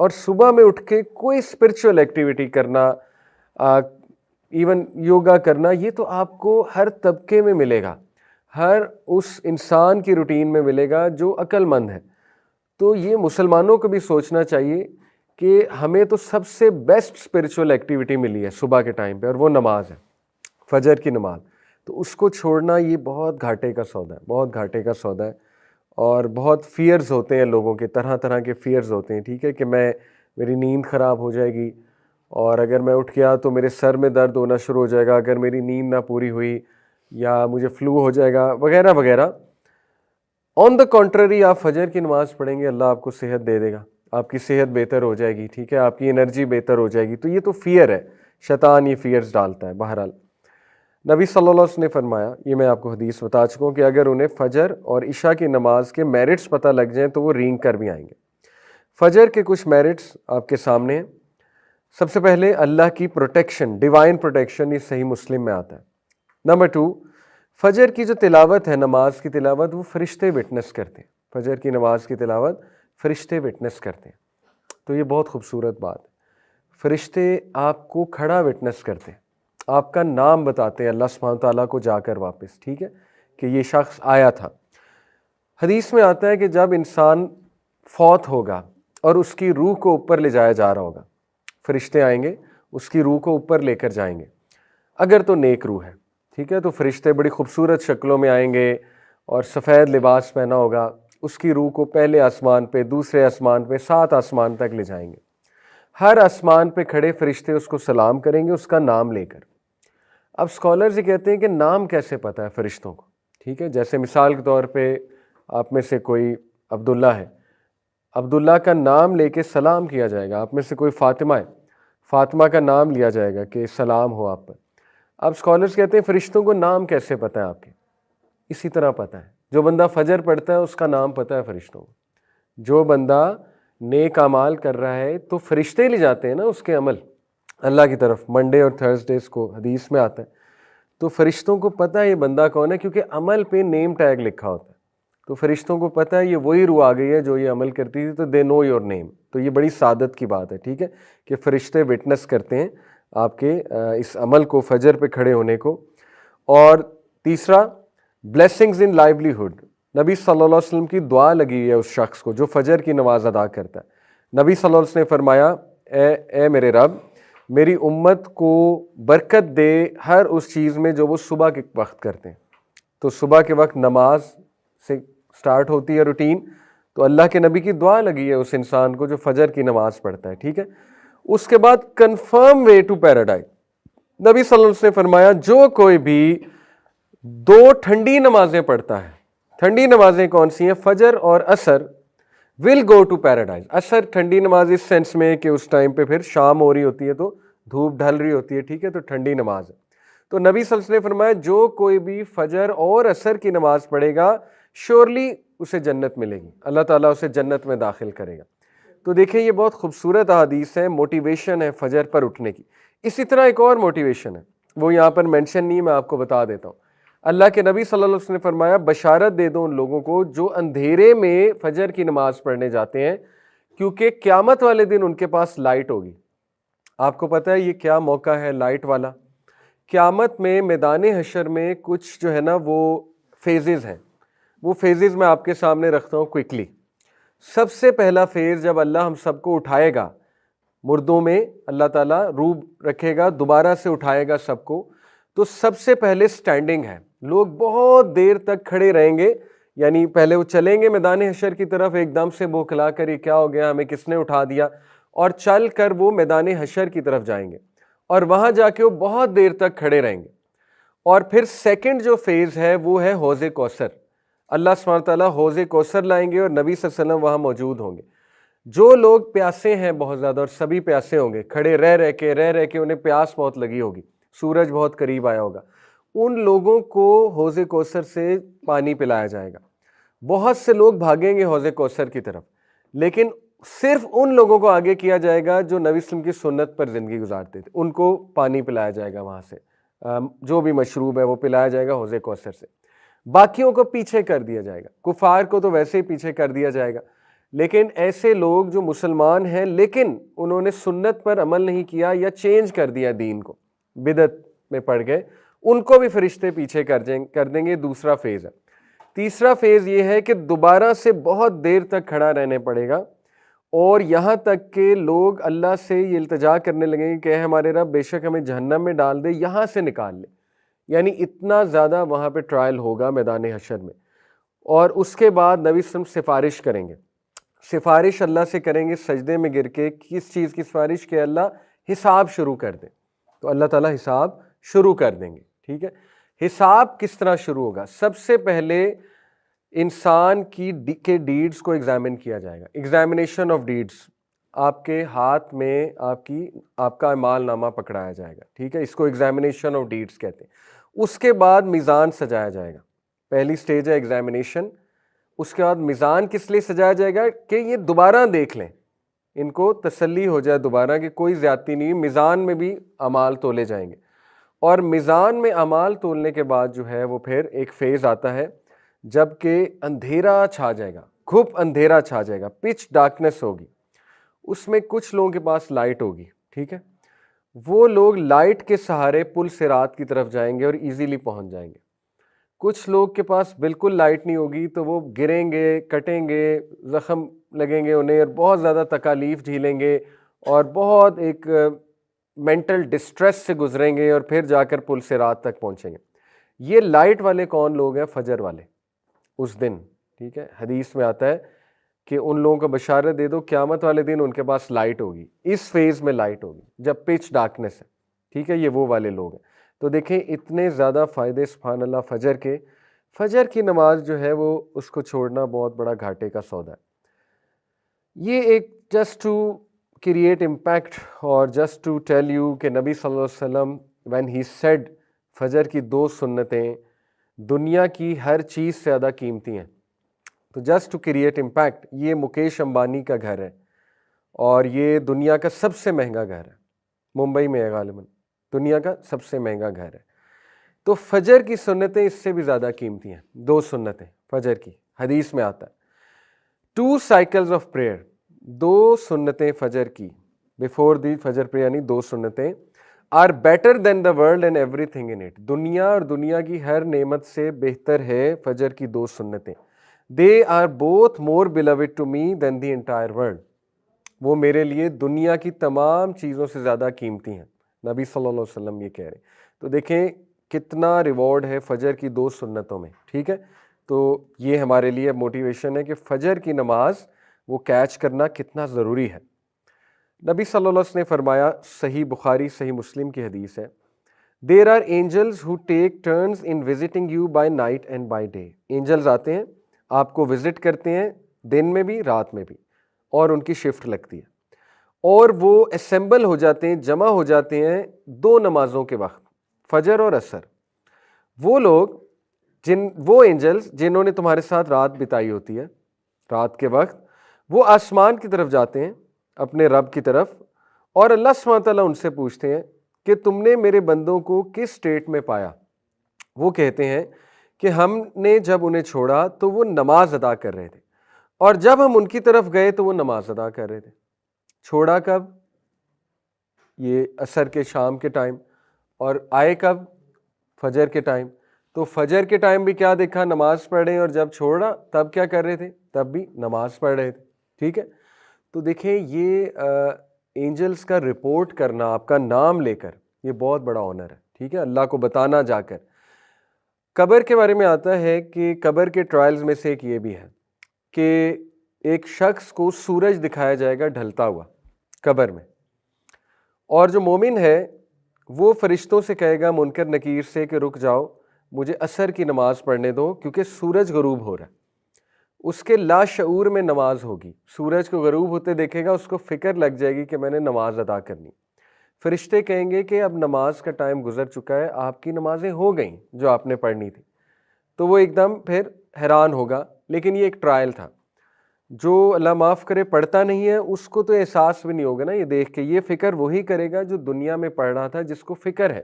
اور صبح میں اٹھ کے کوئی اسپرچول ایکٹیویٹی کرنا، ایون یوگا کرنا، یہ تو آپ کو ہر طبقے میں ملے گا، ہر اس انسان کی روٹین میں ملے گا جو عقل مند ہے۔ تو یہ مسلمانوں کو بھی سوچنا چاہیے کہ ہمیں تو سب سے بیسٹ اسپرچول ایکٹیویٹی ملی ہے صبح کے ٹائم پہ، اور وہ نماز ہے، فجر کی نماز۔ تو اس کو چھوڑنا یہ بہت گھاٹے کا سودا ہے، بہت گھاٹے کا سودا ہے۔ اور بہت فیئرز ہوتے ہیں لوگوں کے، طرح طرح کے فیئرز ہوتے ہیں، ٹھیک ہے، کہ میری نیند خراب ہو جائے گی، اور اگر میں اٹھ گیا تو میرے سر میں درد ہونا شروع ہو جائے گا اگر میری نیند نہ پوری ہوئی، یا مجھے فلو ہو جائے گا وغیرہ وغیرہ۔ آن دا کنٹرری آپ فجر کی نماز پڑھیں گے، اللہ آپ کو صحت دے دے گا، آپ کی صحت بہتر ہو جائے گی، ٹھیک ہے، آپ کی انرجی بہتر ہو جائے گی۔ تو یہ تو فیئر ہے، شیطان یہ فیئرز ڈالتا ہے۔ بہرحال نبی صلی اللہ علیہ وسلم نے فرمایا، یہ میں آپ کو حدیث بتا چکا ہوں، کہ اگر انہیں فجر اور عشاء کی نماز کے میرٹس پتہ لگ جائیں تو وہ رینگ کر بھی آئیں گے۔ فجر کے کچھ میرٹس آپ کے سامنے ہیں۔ سب سے پہلے اللہ کی پروٹیکشن، ڈیوائن پروٹیکشن، یہ صحیح مسلم میں آتا ہے۔ نمبر 2، فجر کی جو تلاوت ہے، نماز کی تلاوت، وہ فرشتے وٹنس کرتے ہیں۔ فجر کی نماز کی تلاوت فرشتے وٹنس کرتے ہیں، تو یہ بہت خوبصورت بات ہے۔ فرشتے آپ کو کھڑا وٹنس کرتے ہیں، آپ کا نام بتاتے ہیں اللہ سبحانہ تعالیٰ کو جا کر واپس، ٹھیک ہے، کہ یہ شخص آیا تھا۔ حدیث میں آتا ہے کہ جب انسان فوت ہوگا اور اس کی روح کو اوپر لے جایا جا رہا ہوگا، فرشتے آئیں گے اس کی روح کو اوپر لے کر جائیں گے، اگر تو نیک روح ہے، ٹھیک ہے، تو فرشتے بڑی خوبصورت شکلوں میں آئیں گے اور سفید لباس پہنا ہوگا، اس کی روح کو پہلے آسمان پہ، دوسرے آسمان پہ، 7 آسمان تک لے جائیں گے۔ ہر آسمان پہ کھڑے فرشتے اس کو سلام کریں گے اس کا نام لے کر۔ اب اسکالرز یہ کہتے ہیں کہ نام کیسے پتہ ہے فرشتوں کو، ٹھیک ہے، جیسے مثال کے طور پہ آپ میں سے کوئی عبداللہ ہے، عبداللہ کا نام لے کے سلام کیا جائے گا۔ آپ میں سے کوئی فاطمہ ہے، فاطمہ کا نام لیا جائے گا کہ سلام ہو آپ پر۔ اب اسکالرز کہتے ہیں فرشتوں کو نام کیسے پتہ ہے آپ کے؟ اسی طرح پتہ ہے، جو بندہ فجر پڑھتا ہے اس کا نام پتہ ہے فرشتوں کو۔ جو بندہ نیک اعمال کر رہا ہے تو فرشتے لے جاتے ہیں نا اس کے عمل اللہ کی طرف، منڈے اور تھرسڈیز کو حدیث میں آتا ہے۔ تو فرشتوں کو پتہ ہے یہ بندہ کون ہے، کیونکہ عمل پہ نیم ٹیگ لکھا ہوتا ہے، تو فرشتوں کو پتہ ہے یہ وہی روح آ گئی ہے جو یہ عمل کرتی تھی، تو دے نو یور نیم۔ تو یہ بڑی سعادت کی بات ہے، ٹھیک ہے، کہ فرشتے وٹنس کرتے ہیں آپ کے اس عمل کو، فجر پہ کھڑے ہونے کو۔ اور تیسرا، بلیسنگز ان لائیولیہڈ، نبی صلی اللہ علیہ وسلم کی دعا لگی ہے اس شخص کو جو فجر کی نماز ادا کرتا ہے۔ نبی صلی اللہ علیہ وسلم نے فرمایا، اے میرے رب، میری امت کو برکت دے ہر اس چیز میں جو وہ صبح کے وقت کرتے ہیں۔ تو صبح کے وقت نماز سے سٹارٹ ہوتی ہے روٹین، تو اللہ کے نبی کی دعا لگی ہے اس انسان کو جو فجر کی نماز پڑھتا ہے، ٹھیک ہے۔ اس کے بعد کنفرم وے ٹو پیراڈائز، نبی صلی اللہ علیہ وسلم نے فرمایا جو کوئی بھی 2 ٹھنڈی نمازیں پڑھتا ہے، ٹھنڈی نمازیں کون سی ہیں؟ فجر اور عصر، ول گو ٹو پیراڈائز۔ عصر ٹھنڈی نماز اس سینس میں کہ اس ٹائم پہ پھر شام ہو رہی ہوتی ہے تو دھوپ ڈھل رہی ہوتی ہے، ٹھیک ہے، تو ٹھنڈی نماز ہے۔ تو نبی صلی اللہ علیہ وسلم نے فرمایا جو کوئی بھی فجر اور عصر کی نماز پڑھے گا شیورلی اسے جنت ملے گی، اللہ تعالیٰ اسے جنت میں داخل کرے گا۔ تو دیکھیں یہ بہت خوبصورت احادیث ہے، موٹیویشن ہے فجر پر اٹھنے کی۔ اسی طرح ایک اور موٹیویشن ہے، وہ یہاں پر مینشن نہیں، میں آپ کو بتا دیتا ہوں۔ اللہ کے نبی صلی اللہ علیہ وسلم نے فرمایا بشارت دے دو ان لوگوں کو جو اندھیرے میں فجر کی نماز پڑھنے جاتے ہیں، کیونکہ قیامت والے دن ان کے پاس لائٹ ہوگی۔ آپ کو پتہ ہے یہ کیا موقع ہے لائٹ والا؟ قیامت میں میدان حشر میں کچھ جو ہے نا وہ فیزز ہیں، وہ فیزز میں آپ کے سامنے رکھتا ہوں کوئکلی۔ سب سے پہلا فیز جب اللہ ہم سب کو اٹھائے گا، مردوں میں اللہ تعالیٰ روح رکھے گا، دوبارہ سے اٹھائے گا سب کو، تو سب سے پہلے سٹینڈنگ ہے، لوگ بہت دیر تک کھڑے رہیں گے، یعنی پہلے وہ چلیں گے میدان حشر کی طرف، ایک دم سے بوکھلا کر یہ کیا ہو گیا، ہمیں کس نے اٹھا دیا، اور چل کر وہ میدان حشر کی طرف جائیں گے، اور وہاں جا کے وہ بہت دیر تک کھڑے رہیں گے۔ اور پھر سیکنڈ جو فیز ہے وہ ہے حوض کوثر، اللہ سبحانہ تعالیٰ حوض کوثر لائیں گے اور نبی صلی اللہ علیہ وسلم وہاں موجود ہوں گے۔ جو لوگ پیاسے ہیں بہت زیادہ، اور سبھی پیاسے ہوں گے، کھڑے رہ رہ کے انہیں پیاس بہت لگی ہوگی، سورج بہت قریب آیا ہوگا، ان لوگوں کو حوض کوثر سے پانی پلایا جائے گا۔ بہت سے لوگ بھاگیں گے حوض کوثر کی طرف، لیکن صرف ان لوگوں کو آگے کیا جائے گا جو نبی صلی اللہ علیہ وسلم کی سنت پر زندگی گزارتے تھے، ان کو پانی پلایا جائے گا وہاں سے، جو بھی مشروب ہے وہ پلایا جائے گا حوض کوثر سے۔ باقیوں کو پیچھے کر دیا جائے گا، کفار کو تو ویسے ہی پیچھے کر دیا جائے گا، لیکن ایسے لوگ جو مسلمان ہیں لیکن انہوں نے سنت پر عمل نہیں کیا یا چینج کر دیا دین کو، بدعت میں پڑ گئے، ان کو بھی فرشتے پیچھے کر دیں گے۔ دوسرا فیز ہے۔ تیسرا فیز یہ ہے کہ دوبارہ سے بہت دیر تک کھڑا رہنے پڑے گا، اور یہاں تک کہ لوگ اللہ سے یہ التجا کرنے لگیں گے کہ اے ہمارے رب بے شک ہمیں جہنم میں ڈال دے، یہاں سے نکال لے۔ یعنی اتنا زیادہ وہاں پہ ٹرائل ہوگا میدان حشر میں۔ اور اس کے بعد نبی صلی اللہ علیہ وسلم سفارش کریں گے، سفارش اللہ سے کریں گے سجدے میں گر کے۔ کس چیز کی سفارش؟ کہ اللہ حساب شروع کر دیں۔ تو اللہ تعالیٰ حساب شروع کر دیں گے، ٹھیک ہے۔ حساب کس طرح شروع ہوگا؟ سب سے پہلے انسان کے ڈیڈز کو ایگزامن کیا جائے گا، ایگزامینیشن آف ڈیڈز۔ آپ کے ہاتھ میں آپ کا اعمال نامہ پکڑایا جائے گا، ٹھیک ہے، اس کو ایگزامینیشن آف ڈیڈز کہتے ہیں۔ اس کے بعد میزان سجایا جائے گا۔ پہلی سٹیج ہے ایگزامینیشن، اس کے بعد میزان کس لیے سجایا جائے گا؟ کہ یہ دوبارہ دیکھ لیں، ان کو تسلی ہو جائے دوبارہ کہ کوئی زیادتی نہیں۔ میزان میں بھی اعمال تولے جائیں گے، اور میزان میں اعمال تولنے کے بعد جو ہے وہ پھر ایک فیز آتا ہے جب کہ اندھیرا چھا جائے گا، گھپ اندھیرا چھا جائے گا، پچ ڈارکنیس ہوگی۔ اس میں کچھ لوگوں کے پاس لائٹ ہوگی، ٹھیک ہے، وہ لوگ لائٹ کے سہارے پل صراط کی طرف جائیں گے اور ایزیلی پہنچ جائیں گے۔ کچھ لوگ کے پاس بالکل لائٹ نہیں ہوگی تو وہ گریں گے، کٹیں گے، زخم لگیں گے انہیں، اور بہت زیادہ تکالیف جھیلیں گے، اور بہت ایک مینٹل ڈسٹریس سے گزریں گے، اور پھر جا کر پل صراط تک پہنچیں گے۔ یہ لائٹ والے کون لوگ ہیں؟ فجر والے اس دن، ٹھیک ہے۔ حدیث میں آتا ہے کہ ان لوگوں کو بشارت دے دو قیامت والے دن ان کے پاس لائٹ ہوگی، اس فیز میں لائٹ ہوگی جب پچ ڈارکنیس ہے، ٹھیک ہے۔ یہ وہ والے لوگ ہیں۔ تو دیکھیں اتنے زیادہ فائدے سبحان اللہ فجر کے۔ فجر کی نماز جو ہے وہ اس کو چھوڑنا بہت بڑا گھاٹے کا سودا ہے۔ یہ ایک جسٹ ٹو کریٹ امپیکٹ اور جسٹ ٹو ٹیل یو کہ نبی صلی اللہ علیہ وسلم وین ہی سیڈ فجر کی 2 سنتیں دنیا کی ہر چیز سے زیادہ قیمتی ہیں، تو جسٹ ٹو کریٹ امپیکٹ، یہ مکیش امبانی کا گھر ہے، اور یہ دنیا کا سب سے مہنگا گھر ہے، ممبئی میں ہے غالباً، دنیا کا سب سے مہنگا گھر ہے۔ تو فجر کی سنتیں اس سے بھی زیادہ قیمتی ہیں، 2 سنتیں فجر کی، حدیث میں آتا ہے 2 cycles of prayer، 2 سنتیں فجر کی before دی فجر پریئر، یعنی 2 سنتیں are better than the world and everything in it، دنیا اور دنیا کی ہر نعمت سے بہتر ہے فجر کی 2 سنتیں۔ they are both more beloved to me than the entire world، وہ میرے لیے دنیا کی تمام چیزوں سے زیادہ قیمتی ہیں، نبی صلی اللہ علیہ وسلم یہ کہہ رہے ہیں۔ تو دیکھیں کتنا ریوارڈ ہے فجر کی 2 سنتوں میں، ٹھیک ہے۔ تو یہ ہمارے لیے موٹیویشن ہے کہ فجر کی نماز وہ کیچ کرنا کتنا ضروری ہے۔ نبی صلی اللہ علیہ وسلم نے فرمایا، صحیح بخاری صحیح مسلم کی حدیث ہے، there are angels who take turns in visiting you by night and by day, angels آتے ہیں آپ کو وزٹ کرتے ہیں دن میں بھی رات میں بھی، اور ان کی شفٹ لگتی ہے، اور وہ اسمبل ہو جاتے ہیں، جمع ہو جاتے ہیں 2 نمازوں کے وقت، فجر اور عصر۔ وہ لوگ وہ اینجلز جنہوں نے تمہارے ساتھ رات بتائی ہوتی ہے، رات کے وقت وہ آسمان کی طرف جاتے ہیں اپنے رب کی طرف، اور اللہ سبحانہ وتعالیٰ ان سے پوچھتے ہیں کہ تم نے میرے بندوں کو کس سٹیٹ میں پایا؟ وہ کہتے ہیں کہ ہم نے جب انہیں چھوڑا تو وہ نماز ادا کر رہے تھے، اور جب ہم ان کی طرف گئے تو وہ نماز ادا کر رہے تھے۔ چھوڑا کب؟ یہ عصر کے شام کے ٹائم، اور آئے کب؟ فجر کے ٹائم۔ تو فجر کے ٹائم بھی کیا دیکھا؟ نماز پڑھ رہے ہیں، اور جب چھوڑا تب کیا کر رہے تھے؟ تب بھی نماز پڑھ رہے تھے، ٹھیک ہے۔ تو دیکھیں یہ اینجلز کا رپورٹ کرنا آپ کا نام لے کر، یہ بہت بڑا آنر ہے، ٹھیک ہے، اللہ کو بتانا جا کر۔ قبر کے بارے میں آتا ہے کہ قبر کے ٹرائلز میں سے ایک یہ بھی ہے کہ ایک شخص کو سورج دکھایا جائے گا ڈھلتا ہوا قبر میں، اور جو مومن ہے وہ فرشتوں سے کہے گا منکر نکیر سے کہ رک جاؤ، مجھے عصر کی نماز پڑھنے دو کیونکہ سورج غروب ہو رہا ہے۔ اس کے لاشعور میں نماز ہوگی، سورج کو غروب ہوتے دیکھے گا، اس کو فکر لگ جائے گی کہ میں نے نماز ادا کرنی۔ فرشتے کہیں گے کہ اب نماز کا ٹائم گزر چکا ہے، آپ کی نمازیں ہو گئیں جو آپ نے پڑھنی تھی۔ تو وہ ایک دم پھر حیران ہوگا، لیکن یہ ایک ٹرائل تھا۔ جو اللہ معاف کرے پڑھتا نہیں ہے اس کو تو احساس بھی نہیں ہوگا نا یہ دیکھ کے، یہ فکر وہی کرے گا جو دنیا میں پڑھ رہا تھا، جس کو فکر ہے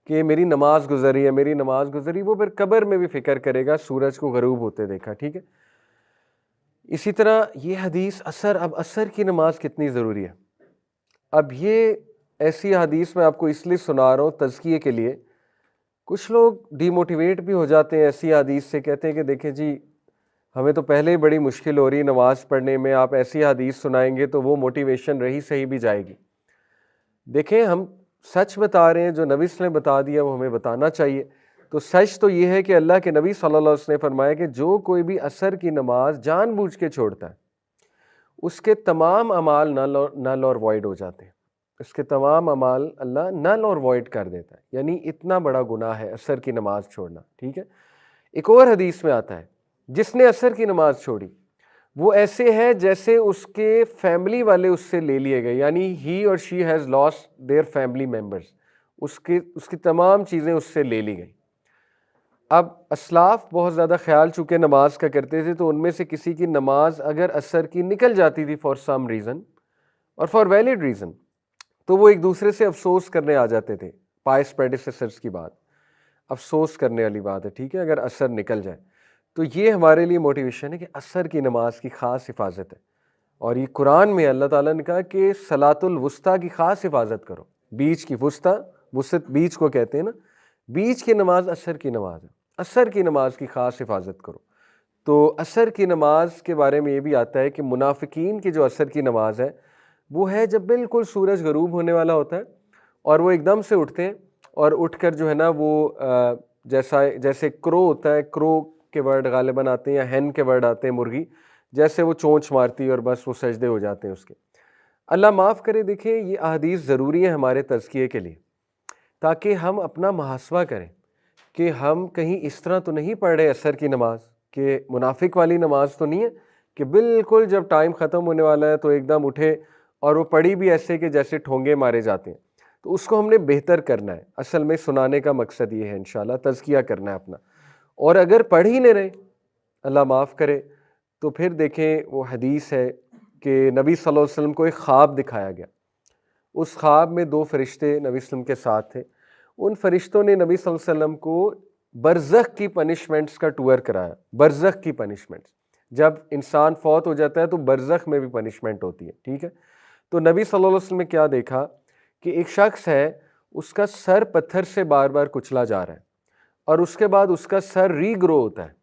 کہ میری نماز گزری ہے، میری نماز گزری، وہ پھر قبر میں بھی فکر کرے گا سورج کو غروب ہوتے دیکھا، ٹھیک ہے۔ اسی طرح یہ حدیث اب عصر کی نماز کتنی ضروری ہے. اب یہ ایسی حدیث میں آپ کو اس لیے سنا رہا ہوں تزکیے کے لیے. کچھ لوگ ڈی موٹیویٹ بھی ہو جاتے ہیں ایسی حدیث سے، کہتے ہیں کہ دیکھیں جی ہمیں تو پہلے ہی بڑی مشکل ہو رہی ہے نماز پڑھنے میں، آپ ایسی حدیث سنائیں گے تو وہ موٹیویشن رہی صحیح بھی جائے گی. دیکھیں ہم سچ بتا رہے ہیں، جو نبی صلی اللہ علیہ وسلم نے بتا دیا وہ ہمیں بتانا چاہیے. تو سچ تو یہ ہے کہ اللہ کے نبی صلی اللہ علیہ وسلم نے فرمایا کہ جو کوئی بھی عصر کی نماز جان بوجھ کے چھوڑتا ہے اس کے تمام اعمال نل اور وائڈ ہو جاتے ہیں. اس کے تمام اعمال اللہ نل اور وائڈ کر دیتا ہے. یعنی اتنا بڑا گناہ ہے عصر کی نماز چھوڑنا. ٹھیک ہے. ایک اور حدیث میں آتا ہے جس نے عصر کی نماز چھوڑی وہ ایسے ہے جیسے اس کے فیملی والے اس سے لے لیے گئے. یعنی ہی اور she has lost their family members. اس کی تمام چیزیں اس سے لے لی گئیں. اب اسلاف بہت زیادہ خیال چونکہ نماز کا کرتے تھے تو ان میں سے کسی کی نماز اگر عصر کی نکل جاتی تھی فار سم ریزن اور فار ویلڈ ریزن تو وہ ایک دوسرے سے افسوس کرنے آ جاتے تھے. پائس پریڈیسیسرز کی بات، افسوس کرنے والی بات ہے. ٹھیک ہے. اگر عصر نکل جائے تو یہ ہمارے لیے موٹیویشن ہے کہ عصر کی نماز کی خاص حفاظت ہے. اور یہ قرآن میں اللہ تعالیٰ نے کہا کہ صلاۃ الوسطیٰ کی خاص حفاظت کرو. بیچ کی وسط بیچ کو کہتے ہیں نا، بیچ کی نماز عصر کی نماز ہے. عصر کی نماز کی خاص حفاظت کرو. تو عصر کی نماز کے بارے میں یہ بھی آتا ہے کہ منافقین کی جو عصر کی نماز ہے وہ ہے جب بالکل سورج غروب ہونے والا ہوتا ہے اور وہ ایک دم سے اٹھتے ہیں اور اٹھ کر جو ہے نا وہ جیسے کرو ہوتا ہے، کرو کے ورڈ غالباً آتے ہیں یا ہین کے ورڈ آتے ہیں مرغی، جیسے وہ چونچ مارتی ہے اور بس وہ سجدے ہو جاتے ہیں اس کے. اللہ معاف کرے. دیکھیں یہ احادیث ضروری ہیں ہمارے تزکیے کے لیے تاکہ ہم اپنا محاسبہ کریں کہ ہم کہیں اس طرح تو نہیں پڑھ رہے عصر کی نماز کہ منافق والی نماز تو نہیں ہے کہ بالکل جب ٹائم ختم ہونے والا ہے تو ایک دم اٹھے اور وہ پڑھی بھی ایسے کہ جیسے ٹھونگے مارے جاتے ہیں. تو اس کو ہم نے بہتر کرنا ہے. اصل میں سنانے کا مقصد یہ ہے انشاءاللہ تزکیہ کرنا ہے اپنا. اور اگر پڑھ ہی نہیں رہے اللہ معاف کرے تو پھر دیکھیں وہ حدیث ہے کہ نبی صلی اللہ علیہ وسلم کو ایک خواب دکھایا گیا. اس خواب میں 2 فرشتے نبی صلی اللہ علیہ وسلم کے ساتھ تھے. ان فرشتوں نے نبی صلی اللہ علیہ وسلم کو برزخ کی پنشمنٹس کا ٹور کرایا. برزخ کی پنشمنٹس، جب انسان فوت ہو جاتا ہے تو برزخ میں بھی پنشمنٹ ہوتی ہے. ٹھیک ہے. تو نبی صلی اللہ علیہ وسلم نے کیا دیکھا کہ ایک شخص ہے اس کا سر پتھر سے بار بار کچلا جا رہا ہے اور اس کے بعد اس کا سر ری گرو ہوتا ہے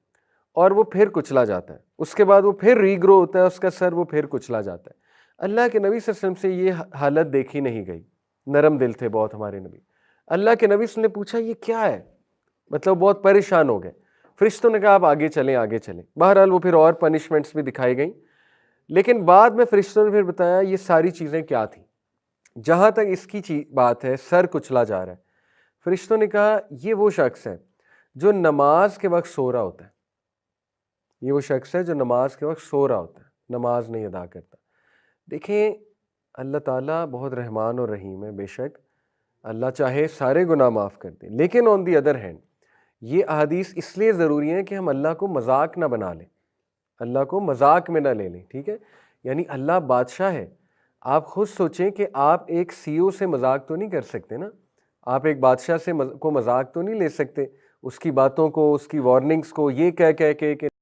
اور وہ پھر کچلا جاتا ہے. اس کے بعد وہ پھر ری گرو ہوتا ہے، اس کا سر وہ پھر کچلا جاتا ہے. اللہ کے نبی صلی اللہ علیہ وسلم سے یہ حالت دیکھی نہیں گئی. نرم دل تھے بہت ہمارے نبی. اللہ کے نبی صلی اللہ علیہ وسلم نے پوچھا یہ کیا ہے، مطلب بہت پریشان ہو گئے. فرشتوں نے کہا آپ آگے چلیں آگے چلیں. بہرحال وہ پھر اور پنشمنٹس بھی دکھائی گئیں، لیکن بعد میں فرشتوں نے پھر بتایا یہ ساری چیزیں کیا تھیں. جہاں تک اس کی بات ہے سر کچلا جا رہا ہے، فرشتوں نے کہا یہ وہ شخص ہے جو نماز کے وقت سو رہا ہوتا ہے. یہ وہ شخص ہے جو نماز کے وقت سو رہا ہوتا ہے، نماز نہیں ادا کرتا. دیکھیں اللہ تعالیٰ بہت رحمان اور رحیم ہے. بے شک اللہ چاہے سارے گناہ معاف کر دیں، لیکن آن دی ادر ہینڈ یہ احادیث اس لیے ضروری ہیں کہ ہم اللہ کو مذاق نہ بنا لیں، اللہ کو مذاق میں نہ لے لیں. ٹھیک ہے. یعنی اللہ بادشاہ ہے. آپ خود سوچیں کہ آپ ایک سی او سے مذاق تو نہیں کر سکتے نا. آپ ایک بادشاہ سے کو مذاق تو نہیں لے سکتے، اس کی باتوں کو، اس کی وارننگز کو یہ کہہ کہ